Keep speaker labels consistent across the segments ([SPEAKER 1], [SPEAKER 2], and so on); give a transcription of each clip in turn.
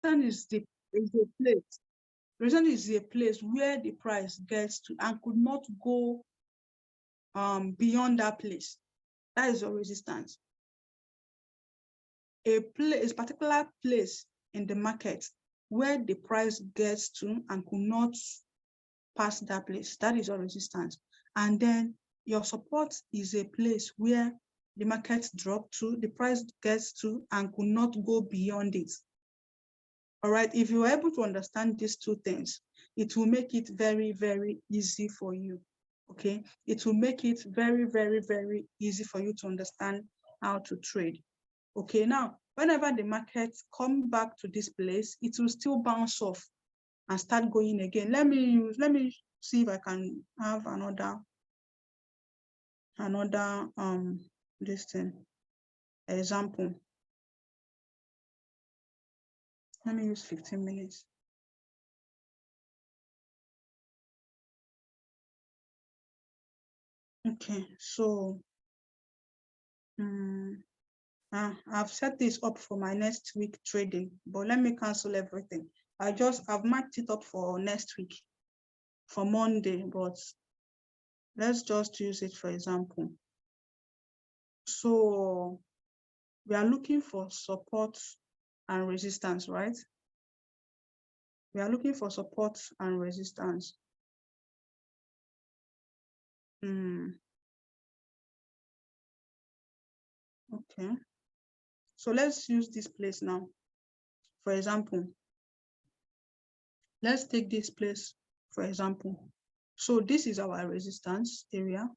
[SPEAKER 1] is a place. Resistance is a place where the price gets to and could not go beyond that place. That is your resistance. A particular place in the market where the price gets to and could not pass that place. That is your resistance. And then your support is a place where the market dropped to, the price gets to, and could not go beyond it. All right, if you are able to understand these two things, it will make it very, very easy for you. Okay, it will make it very, very, very easy for you to understand how to trade. Okay, now, whenever the market comes back to this place, it will still bounce off and start going again. Let me see if I can have another this thing example. Let me use 15 minutes. Okay, so I've set this up for my next week trading, but let me cancel everything. I've marked it up for next week, for Monday, but let's just use it for example. So we are looking for support and resistance, right? We are looking for support and resistance. Okay. So let's use this place now. For example, let's take this place, for example. So this is our resistance area.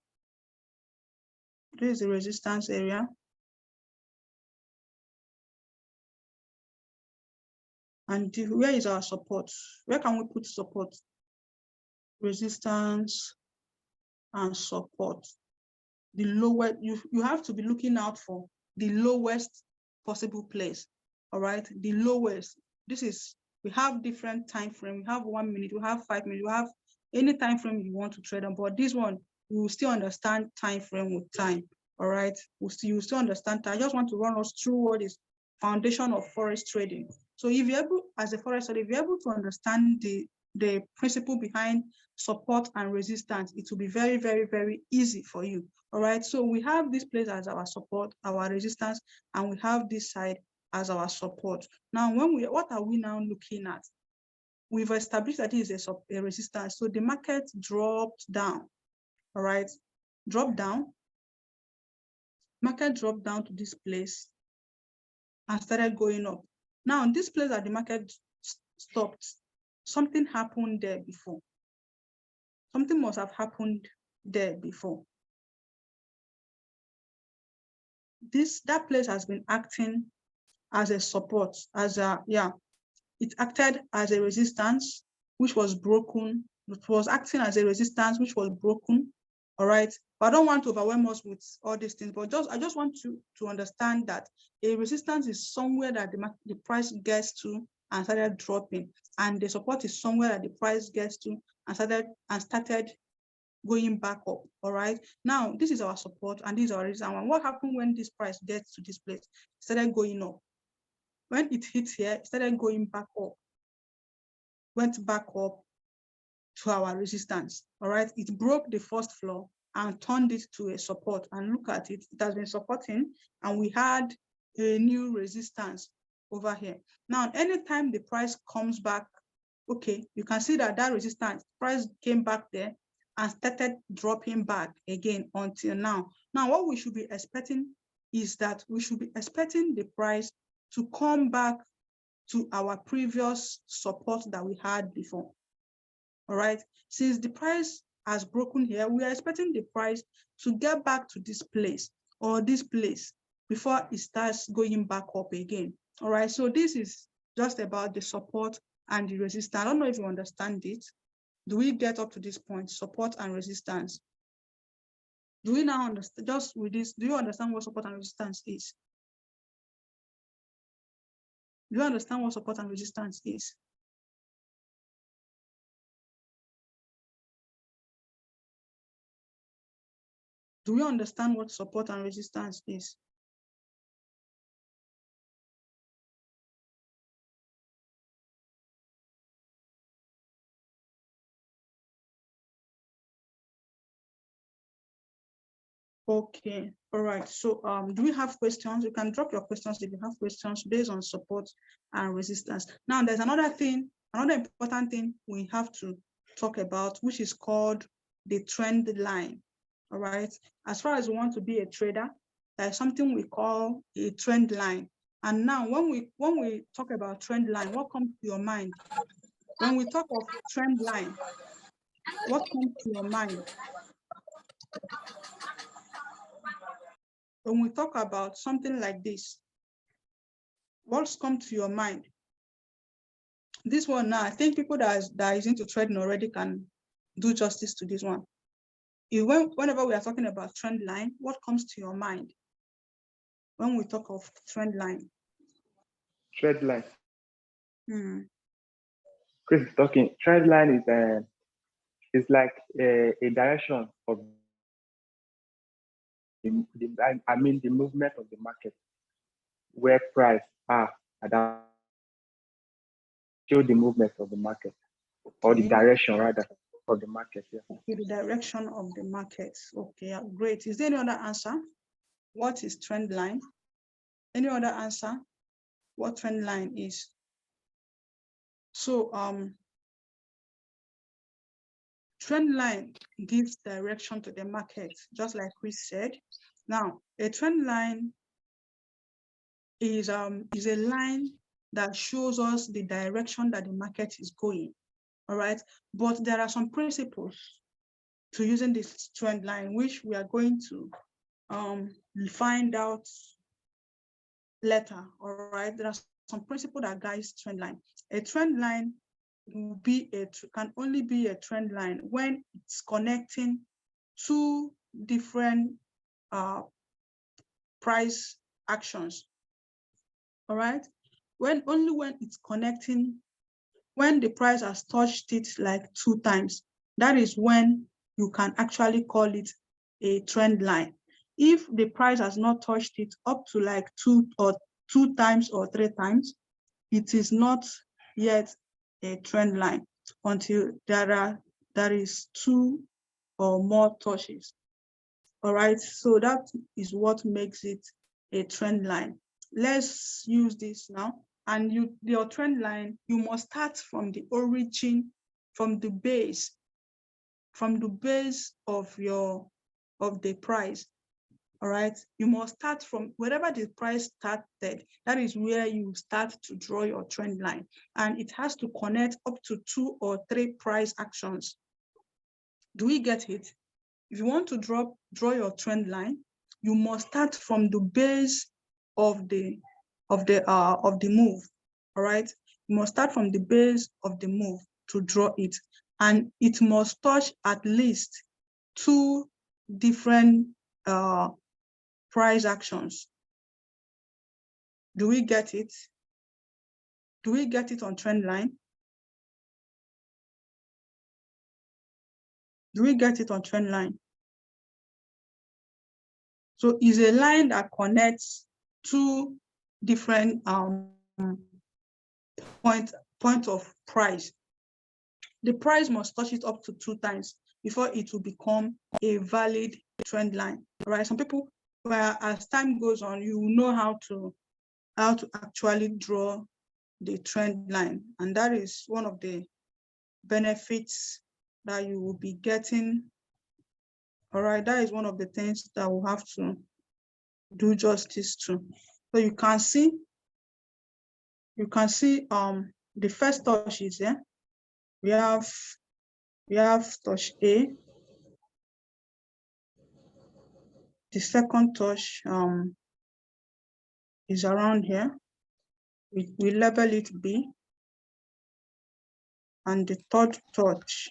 [SPEAKER 1] This is the resistance area. And where is our support? Where can we put support? Resistance and support. The lower, you have to be looking out for the lowest possible place. All right, the lowest. We have different time frame. We have 1 minute, we have 5 minutes, we have any time frame you want to trade on, but this one, we will still understand time frame with time. All right, you still understand time. I just want to run us through what is foundation of forex trading. So if you're able, as a forex trader, if you're able to understand the principle behind support and resistance, it will be very, very, very easy for you. All right, so we have this place as our support, our resistance, and we have this side as our support. Now, what are we now looking at? We've established that it is a resistance. So the market dropped down. All right, dropped down. Market dropped down to this place and started going up. Now, this place that the market stopped, something happened there before. Something must have happened there before. That place has been acting as a support, it acted as a resistance, which was broken. It was acting as a resistance, which was broken. All right. But I don't want to overwhelm us with all these things, but I just want you to understand that a resistance is somewhere that the price gets to and started dropping, and the support is somewhere that the price gets to and started going back up. All right. Now, this is our support and this is our resistance. And what happened when this price gets to this place? It started going up. When it hits here, it started going back up, went back up to our resistance. All right. It broke the first floor and turned it to a support. And look at it, it has been supporting, and we had a new resistance over here. Now, anytime the price comes back, okay, you can see that resistance price came back there and started dropping back again until now. Now, what we should be expecting is that we should be expecting the price to come back to our previous support that we had before. All right, since the price has broken here, we are expecting the price to get back to this place or this place before it starts going back up again. All right, so this is just about the support and the resistance. I don't know if you understand it. Do we get up to this point, support and resistance? Do we now understand, just with this, do you understand what support and resistance is? Do you understand what support and resistance is? Do we understand what support and resistance is? Okay, all right. So do we have questions? You can drop your questions if you have questions based on support and resistance. Now there's another thing, another important thing we have to talk about, which is called the trend line. All right. As far as we want to be a trader, there's something we call a trend line. And now when we talk about trend line, what comes to your mind? When we talk of trend line, what comes to your mind? When we talk about something like this, what's come to your mind? This one now, I think people that is into trading already can do justice to this one. Whenever we are talking about trend line, what comes to your mind when we talk of trend line?
[SPEAKER 2] Trend line. Chris is talking. Trend line is like a direction of the movement of the market, where price are at that show the movement of the market, or the direction rather of the market. Yeah.
[SPEAKER 1] Okay, the direction of the market. Okay, great. Is there any other answer? What is trend line? Any other answer? What trend line is? So trend line gives direction to the market, just like Chris said. Now, a trend line is a line that shows us the direction that the market is going. All right, but there are some principles to using this trend line, which we are going to find out later. All right, there are some principles that guides trend line. A trend line will can only be a trend line when it's connecting two different price actions. All right, only when it's connecting, when the price has touched it like 2 times, that is when you can actually call it a trend line. If the price has not touched it up to like 2 times or 3 times, it is not yet a trend line until there is 2 or more touches. All right, so that is what makes it a trend line. Let's use this now. And your trend line, you must start from the origin, from the base of the price. All right, you must start from wherever the price started. That is where you start to draw your trend line, and it has to connect up to 2 or 3 price actions. Do we get it? If you want to draw your trend line, you must start from the base of the move. All right, you must start from the base of the move to draw it, and it must touch at least 2 different price actions. Do we get it? Do we get it on trend line? Do we get it on trend line? So it's a line that connects 2 different point of price. The price must touch it up to 2 times before it will become a valid trend line. All right, some people, as time goes on, you will know how to actually draw the trend line, and that is one of the benefits that you will be getting. All right, that is one of the things that we'll have to do justice to. So you can see the first touch is here. We have touch A. The second touch is around here. We label it B. And the third touch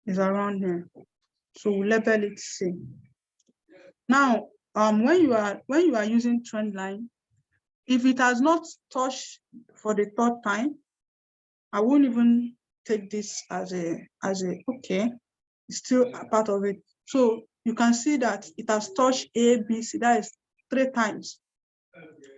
[SPEAKER 1] is around here. So we label it C. Now, when you are using trend line, if it has not touched for the 3rd time, I won't even take this as a okay, it's still a part of it. So you can see that it has touched A, B, C, that is 3 times.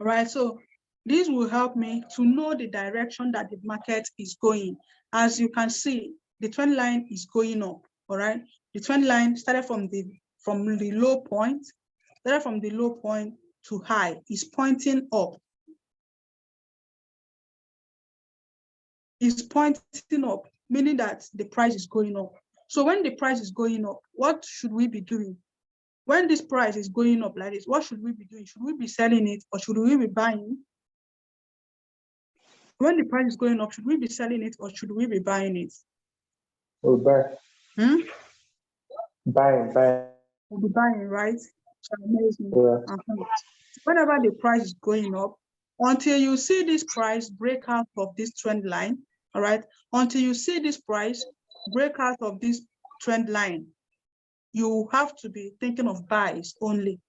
[SPEAKER 1] All right, so this will help me to know the direction that the market is going. as you can see, the trend line is going up. All right, the trend line started from the low point, to high, is pointing up. It's pointing up, meaning that the price is going up. So when the price is going up, what should we be doing? When this price is going up like this, what should we be doing? Should we be selling it or should we be buying? When the price is going up, should we be selling it or should we be buying it?
[SPEAKER 2] We'll buy. Buy.
[SPEAKER 1] We'll be buying, right? So amazing.
[SPEAKER 2] Yeah.
[SPEAKER 1] Whenever the price is going up, until you see this price break out of this trend line, all right? Until you see this price break out of this trend line, you have to be thinking of buys only,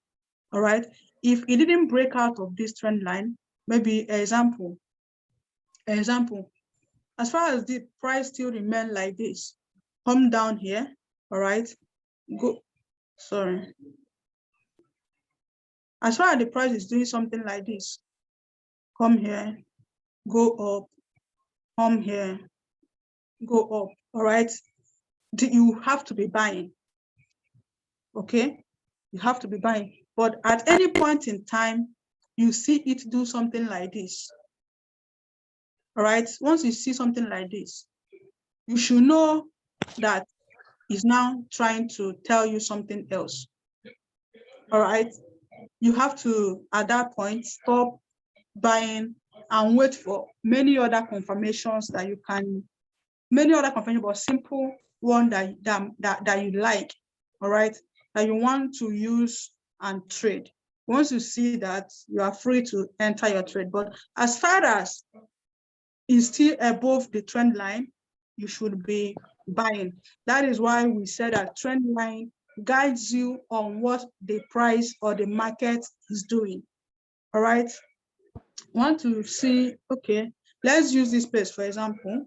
[SPEAKER 1] all right? If it didn't break out of this trend line, maybe example, as far as the price still remain like this, come down here, all right? As far as the price is doing something like this, come here, go up, come here, go up, all right? You have to be buying, okay? You have to be buying. But at any point in time, you see it do something like this, all right? Once you see something like this, you should know that it's now trying to tell you something else, all right? You have to, at that point, stop buying and wait for many other confirmations that you can, but simple one that you like, all right, that you want to use and trade. Once you see that, you are free to enter your trade. But as far as it's still above the trend line, you should be buying. That is why we said that trend line guides you on what the price or the market is doing, all right? Want to see, okay, let's use this place, for example.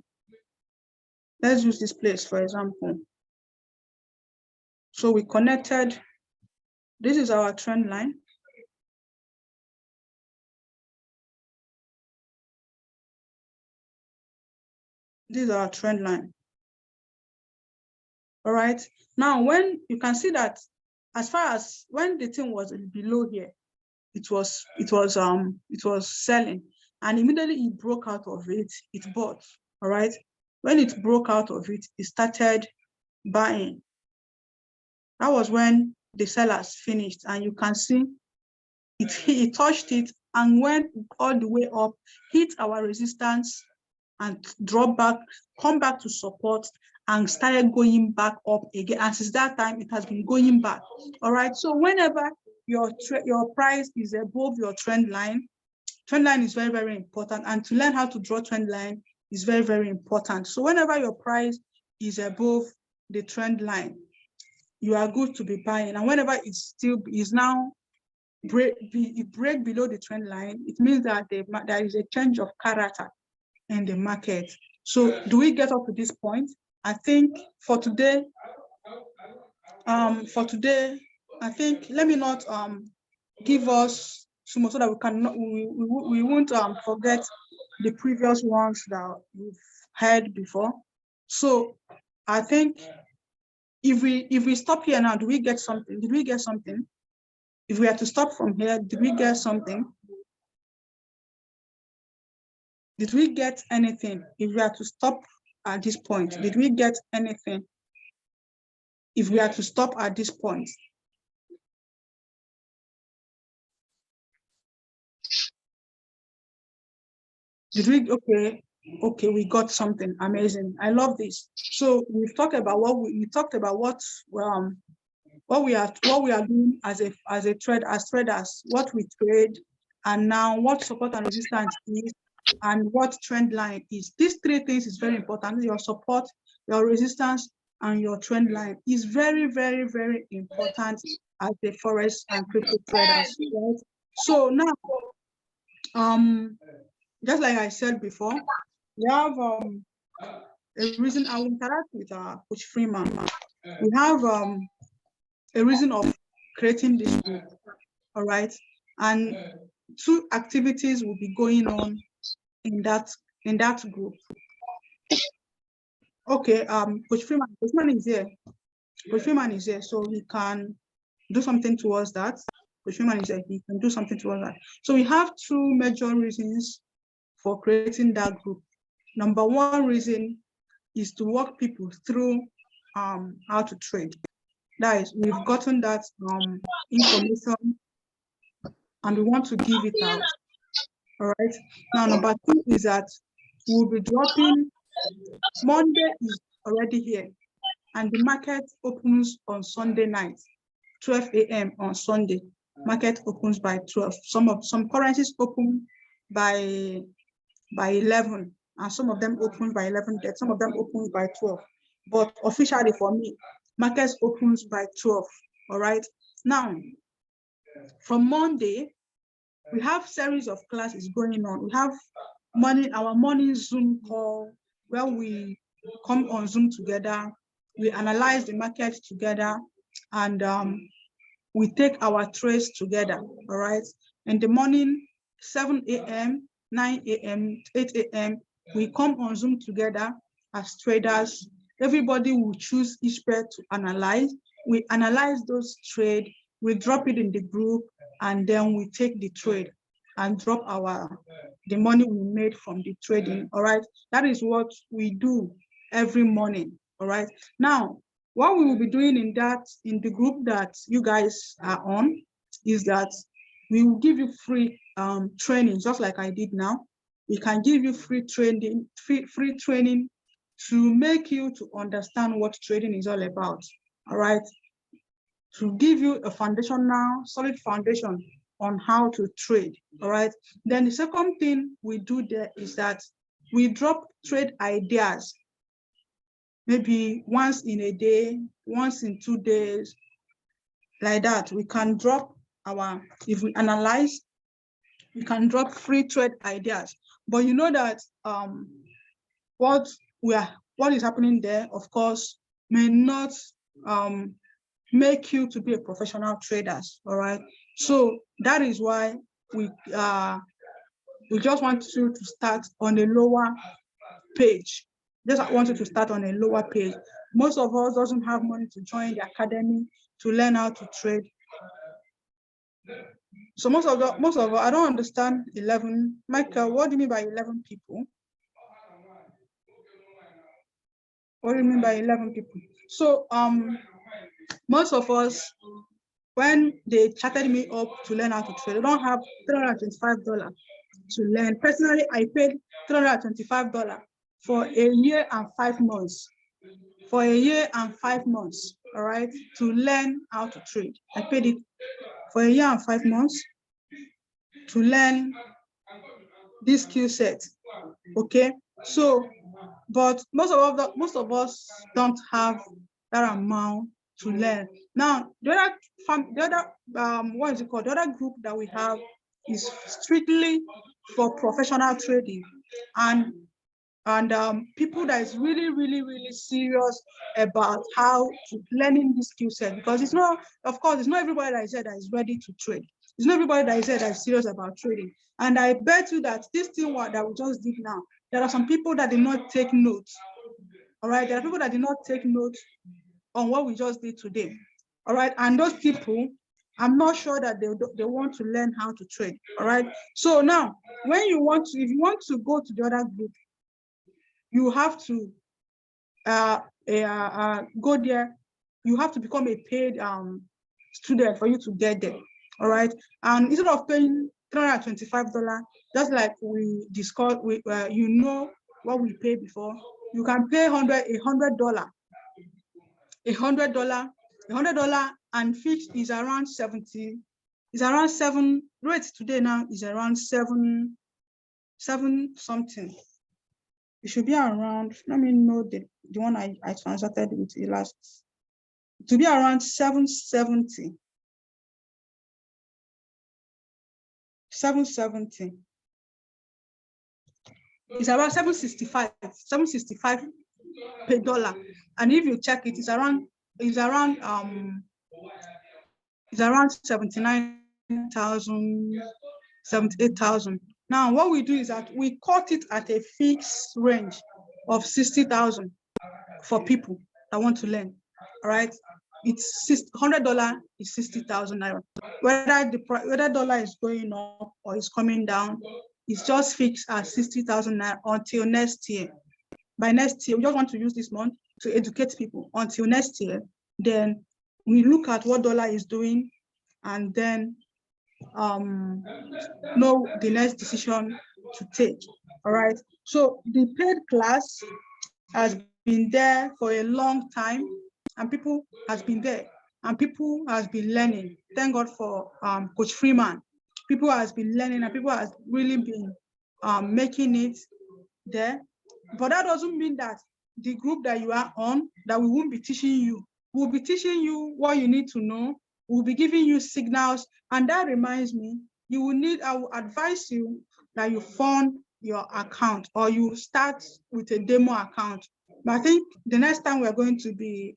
[SPEAKER 1] Let's use this place, for example. So we connected, this is our trend line. This is our trend line. All right. Now, when you can see that, as far as when the thing was below here, it was selling, and immediately it broke out of it, it bought. All right. When it broke out of it, it started buying. That was when the sellers finished, and you can see it touched it and went all the way up, hit our resistance and drop back, come back to support, and started going back up again. And since that time, it has been going back. All right. So whenever your price is above your trend line is very, very important. And to learn how to draw trend line is very, very important. So whenever your price is above the trend line, you are good to be buying. And whenever it still is now break below the trend line, it means that there is a change of character in the market. So do we get up to this point? I think for today, I think let me not give us so much so that we cannot we won't forget the previous ones that we've heard before. So I think if we stop here now, do we get something? Did we get something? If we are to stop from here, did we get something? Did we get anything? If we are to stop at this point, did we get anything? If we are to stop at this point. Did we, okay, we got something amazing. I love this. So we've talked about what we talked about what we are doing as traders, what we trade, and now what support and resistance is, and what trend line is. These three things is very important. Your support, your resistance, and your trend line is very, very, very important as the forex and crypto traders. Right? So now, just like I said before, we have a reason I will interact with Coach Freeman. We have a reason of creating this group, all right? And 2 activities will be going on in that group. Okay, Coach Freeman is here. Coach Freeman is here, so he can do something towards that. Coach Freeman is here, he can do something towards that. So we have two major reasons for creating that group. Number one reason is to walk people through how to trade. That is, we've gotten that information and we want to give it out. All right. Now, number two is that we'll be dropping. Monday is already here, and the market opens on Sunday night, 12 a.m. on Sunday. Market opens by 12. Some currencies open by 11, and some of them open by 11. Some of them open by 12. But officially for me, markets opens by 12. All right. Now, from Monday, we have series of classes going on. We have our morning Zoom call where we come on Zoom together, we analyze the market together, and we take our trades together. All right. In the morning, 7 a.m., 9 a.m., 8 a.m., we come on Zoom together as traders. Everybody will choose each pair to analyze. We analyze those trades, we drop it in the group, and then we take the trade and drop the money we made from the trading. All right. That is what we do every morning. All right. Now, what we will be doing in the group that you guys are on is that we will give you free training, just like I did now. We can give you free training to make you to understand what trading is all about. All right. To give you a solid foundation on how to trade. All right. Then the second thing we do there is that we drop trade ideas, maybe once in a day, once in 2 days, like that. We can drop if we analyze, we can drop free trade ideas. But you know that what is happening there, of course, may not make you to be a professional traders. All right. So that is why we just want you to start on a lower page. Just want you to start on a lower page. Most of us doesn't have money to join the academy to learn how to trade. So most of I don't understand 11. Michael, what do you mean by 11 people? What do you mean by 11 people? So most of us, when they chatted me up to learn how to trade, they don't have $325 to learn. Personally, I paid $325 for a year and 5 months. For a year and 5 months, all right, to learn how to trade. I paid it for a year and 5 months to learn this skill set. Okay, so but most of us don't have that amount to learn. Now, the other what is it called? The other group that we have is strictly for professional trading and people that is really, really, really serious about how to learning this skill set, because it's not, of course, it's not everybody that is there that is ready to trade. It's not everybody that is there that is serious about trading. And I bet you that this thing that we just did now, there are some people that did not take notes. All right, there are people that did not take notes on what we just did today. All right, and those people, I'm not sure that they want to learn how to trade. All right, so now if you want to go to the other group, you have to go there. You have to become a paid student for you to get there. All right, and instead of paying $325, just like we discussed, you know what we paid before, you can pay $100, and fixed is around 70. Is around 7 rates today now is around 7 something. It should be around, let me know the one I transacted with the last. To be around 770. 770. It's around 765 per dollar. And if you check it, it's around 79,000, 78,000. Now, what we do is that we cut it at a fixed range of 60,000. for people that want to learn. All right, it's $100 is 60,000 naira. Whether dollar is going up or is coming down, it's just fixed at 60,000 naira until next year. By next year, we just want to use this month to educate people until next year. Then we look at what dollar is doing, and then know the next decision to take. All right. So the paid class has been there for a long time, and people has been there, and people has been learning. Thank God for Coach Freeman. People has been learning, and people has really been making it there. But that doesn't mean that the group that you are on, that we won't be teaching you. We'll be teaching you what you need to know. We'll be giving you signals. And that reminds me, I will advise you that you fund your account, or you start with a demo account. But I think the next time we are going to be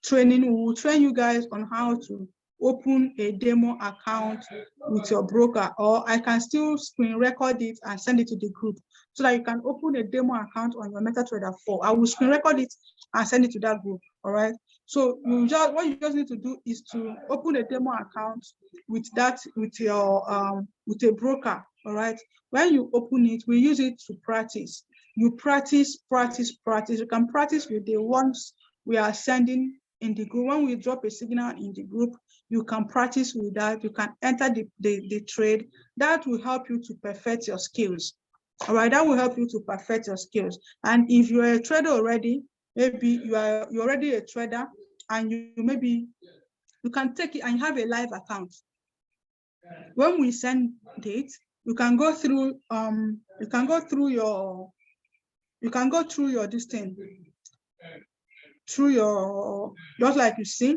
[SPEAKER 1] training, we will train you guys on how to open a demo account with your broker, or I can still screen record it and send it to the group so that you can open a demo account on your MetaTrader 4. I will screen record it and send it to that group. All right. So what you just need to do is to open a demo account with a broker. All right. When you open it, we use it to practice. You practice. You can practice with the ones we are sending in the group. When we drop a signal in the group, you can practice with that. You can enter the trade. That will help you to perfect your skills. All right, that will help you to perfect your skills. And if you're a trader already, maybe you're already a trader, and you can take it and you have a live account. When we send it, you can go through your this thing, through your, just like you see,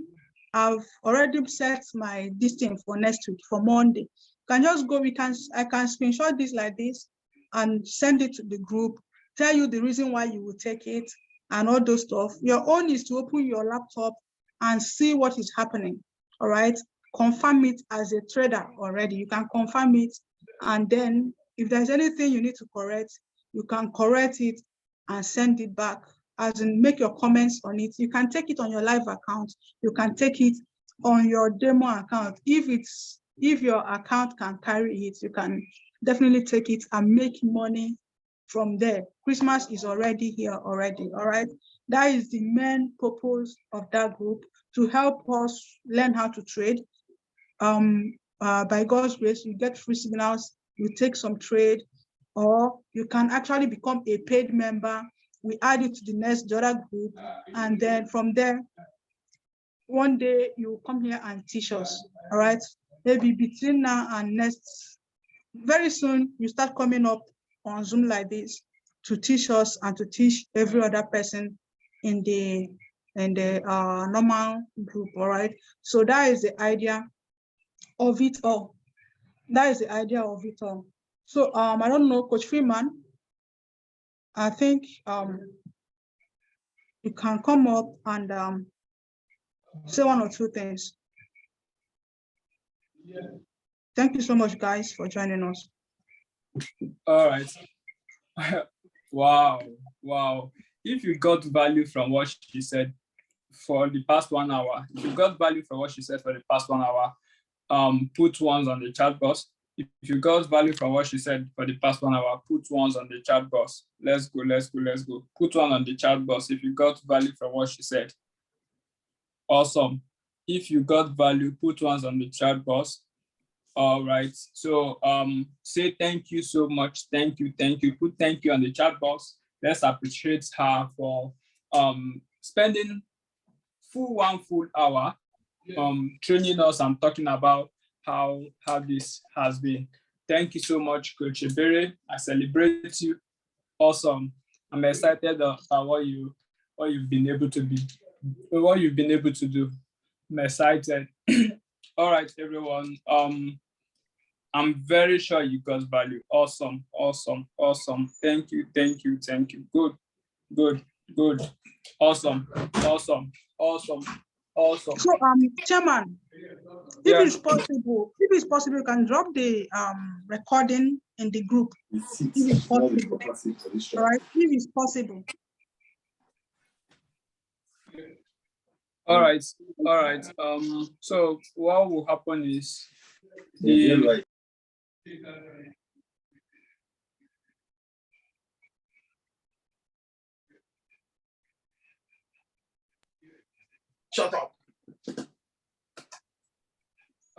[SPEAKER 1] I've already set my distance for next week, for Monday. You can just go, I can screenshot this like this and send it to the group, tell you the reason why you will take it and all those stuff. Your own is to open your laptop and see what is happening. All right, confirm it as a trader already. You can confirm it, and then if there's anything you need to correct, you can correct it and send it back, as in make your comments on it. You can take it on your live account. You can take it on your demo account. If your account can carry it, you can definitely take it and make money from there. Christmas is already here already. All right. That is the main purpose of that group, to help us learn how to trade. By God's grace, you get free signals, you take some trade, or you can actually become a paid member. We add you to the other group, and then from there, one day you come here and teach us. All right, maybe between now and next, very soon you start coming up on Zoom like this to teach us and to teach every other person in the normal group. All right, so that is the idea of it all. So I don't know, Coach Freeman, I think you can come up and say one or two things. Thank you so much, guys, for joining us.
[SPEAKER 3] All right. Wow. If you got value from what she said for the past 1 hour, put ones on the chat box. If you got value from what she said for the past 1 hour, put ones on the chat box. Let's go. Put one on the chat box if you got value from what she said. Awesome. If you got value, put ones on the chat box. All right. So say thank you so much. Thank you. Put thank you on the chat box. Let's appreciate her for spending one full hour training us and talking about how this has been. Thank you so much, Coach Ebere. I celebrate you. Awesome. I'm excited about what you've been able to do. I'm excited. All right, everyone. I'm very sure you got value. Awesome. Thank you. Good. Awesome.
[SPEAKER 1] So, Chairman, If it's possible, you can drop the recording in the group. If it's possible. All right, if it's possible.
[SPEAKER 3] All right. So what will happen is the
[SPEAKER 4] Shut up.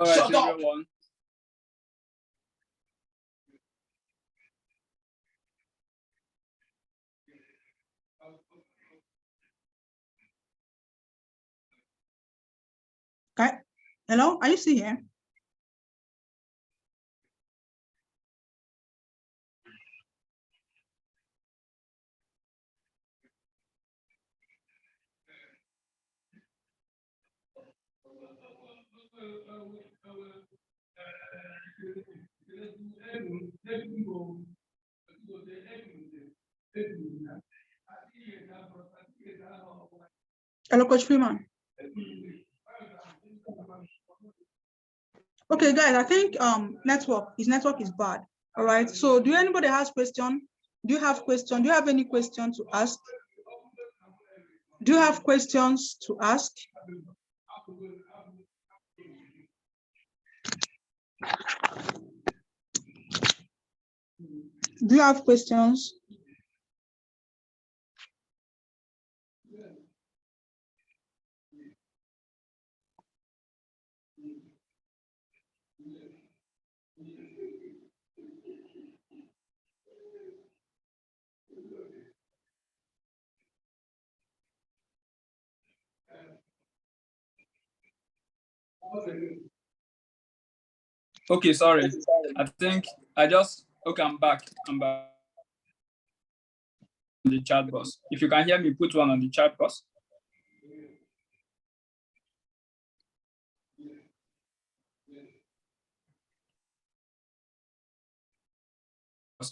[SPEAKER 3] all right,
[SPEAKER 4] Shut up.
[SPEAKER 3] everyone.
[SPEAKER 1] Okay. Hello, are you still here? Hello, Coach Freeman. Okay, guys, I think his network is bad. All right. So do anybody has question? Do you have question? Do you have any question to ask? Do you have questions to ask? Do you have questions?
[SPEAKER 3] Okay, sorry. I think okay, I'm back. I'm back on the chat box. If you can hear me, put one on the chat box.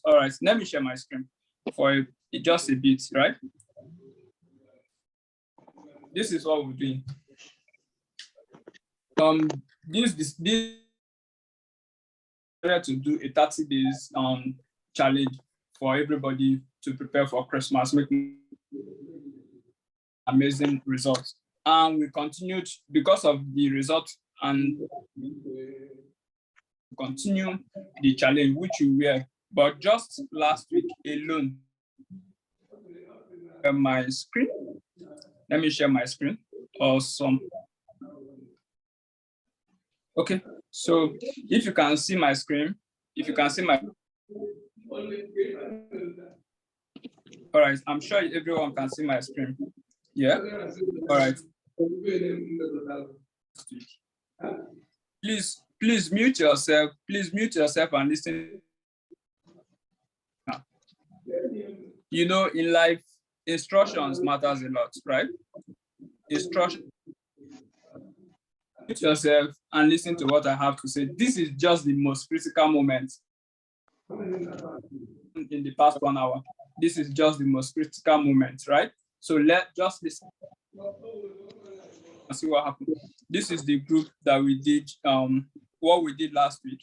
[SPEAKER 3] All right, let me share my screen for just a bit, right? This is what we're doing. This to do a 30 days challenge for everybody to prepare for Christmas, making amazing results. And we continued because of the results and continue the challenge which we were. But just last week alone, my screen. Let me share my screen. Awesome. Okay, so if you can see my screen, if you can see my, all right, I'm sure everyone can see my screen. Yeah, all right. Please mute yourself. Please mute yourself and listen. You know, in life, instructions matters a lot, right? Instruction. Mute yourself and listen to what I have to say. This is just the most critical moment in the past 1 hour. This is just the most critical moment, right? So let's just listen and see what happened. This is the group that we did, what we did last week.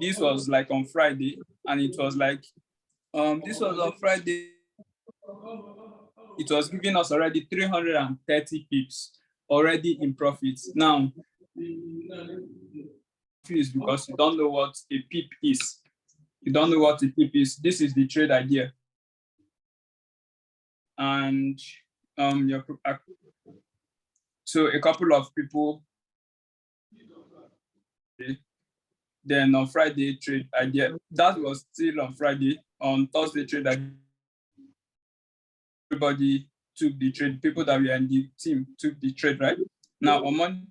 [SPEAKER 3] This was like on Friday, and it was like, this was on Friday. It was giving us already 330 pips already in profits. Now, please, because you don't know what a pip is. You don't know what a pip is. This is the trade idea. And so a couple of people, then on Friday trade idea, that was still on Friday. On Thursday trade idea, everybody took the trade. People that were in the team took the trade, right? Now on Monday,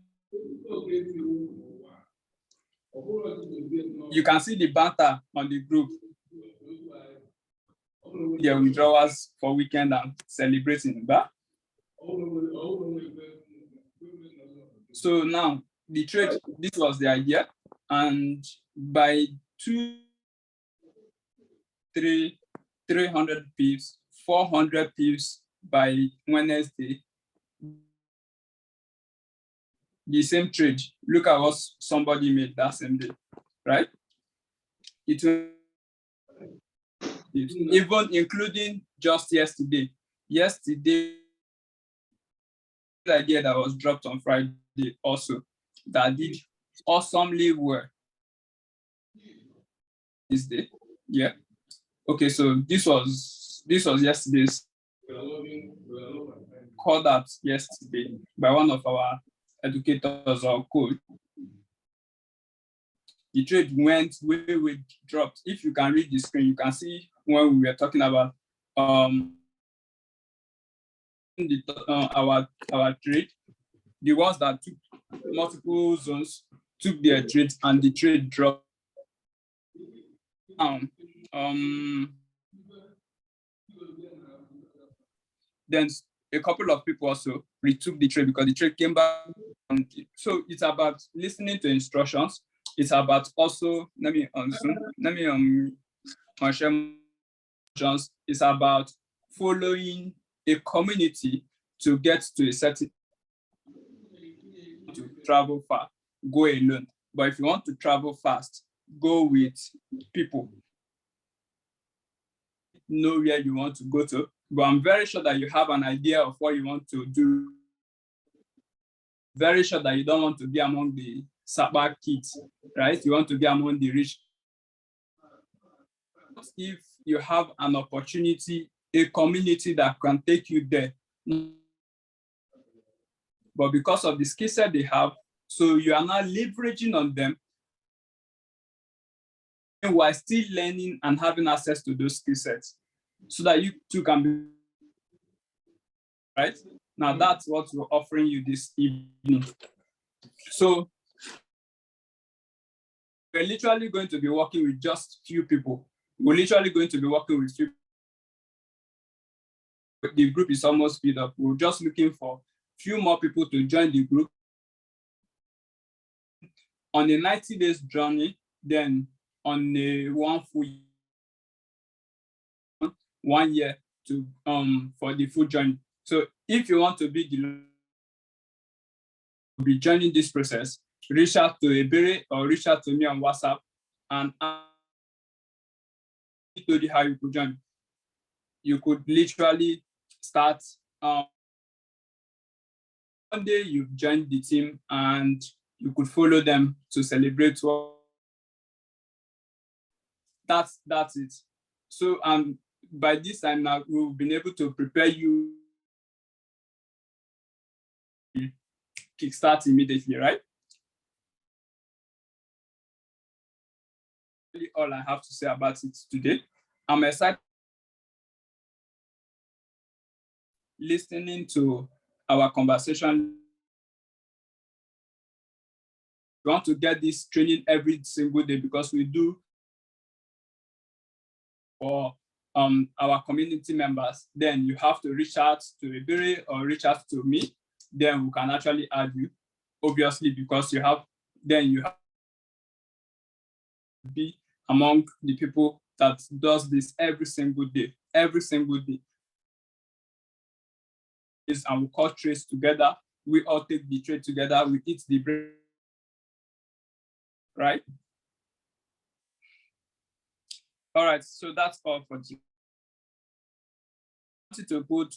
[SPEAKER 3] you can see the banter on the group. Their withdrawals for weekend and celebrating that. So now the trade, this was the idea, and by 300 pips, 400 pips by Wednesday, the same trade. Look at what somebody made that same day, right? Even including just yesterday. Yesterday, the idea that was dropped on Friday also that did awesomely well this day. Yeah. Okay, so this was yesterday's called out yesterday by one of our educators or coach. The trade went way dropped. If you can read the screen, you can see when we were talking about our trade, the ones that took multiple zones took their trades and the trade dropped. Then a couple of people also retook the trade because the trade came back. So it's about listening to instructions. It's about also it's about following a community to get to a certain, to travel far, go alone. But if you want to travel fast, go with people. Know where you want to go to, but I'm very sure that you have an idea of what you want to do. Very sure that you don't want to be among the Sabbath kids, right? You want to be among the rich. If you have an opportunity, a community that can take you there, but because of the skill set they have, so you are now leveraging on them while still learning and having access to those skill sets so that you too can be, right? Now that's what we're offering you this evening. So we're literally going to be working with just few people. We're literally going to be working with few. The group is almost filled up. We're just looking for few more people to join the group on a 90 days journey, then on a 1 year to for the full journey. So if you want to be joining this process, reach out to Ebere or reach out to me on WhatsApp and I'll tell you how you could join. You could literally start one day you've joined the team and you could follow them to celebrate what that's it. So by this time now we've been able to prepare you kickstart immediately, right? Really all I have to say about it today. I'm excited listening to our conversation. We want to get this training every single day because we do for our community members. Then you have to reach out to Ebere or reach out to me. Then we can actually add you, obviously, because you have to be among the people that does this every single day. And we call trades together. We all take the trade together. We eat the bread, right? All right, so that's all for today.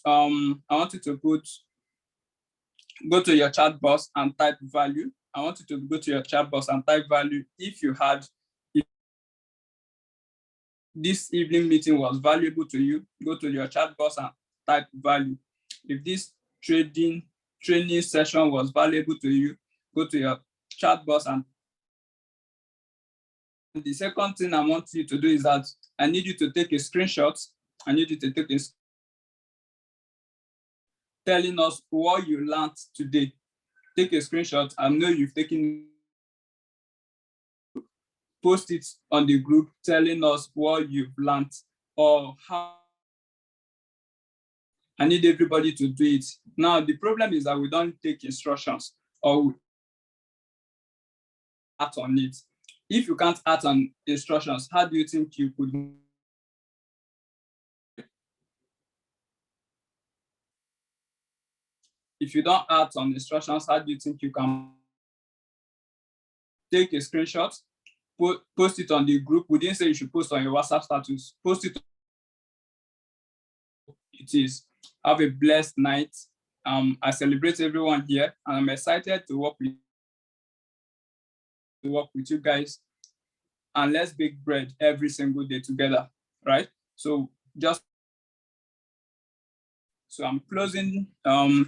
[SPEAKER 3] I want you to go to your chat box and type value. I want you to go to your chat box and type value if this evening meeting was valuable to you. Go to your chat box and type value. If this training session was valuable to you, go to your chat box and the second thing I want you to do is that I need you to take a screenshot. Telling us what you learned today. Take a screenshot. I know you've taken. Post it on the group telling us what you've learned or how. I need everybody to do it. Now, the problem is that we don't take instructions or we act on it. If you can't act on instructions, how do you think you could? If you don't act on instructions, how do you think you can? take a screenshot, post it on the group. We didn't say you should post on your WhatsApp status. Post it. It is. Have a blessed night. I celebrate everyone here, and I'm excited to work with you guys. And let's bake bread every single day together, right? So I'm closing.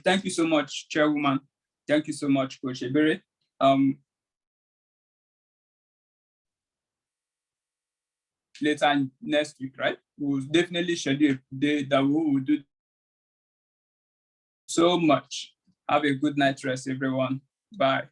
[SPEAKER 3] Thank you so much, Chairwoman. Thank you so much, Coach Ebere. Later next week, right? We'll definitely schedule a day that we will do so much. Have a good night rest, everyone. Bye.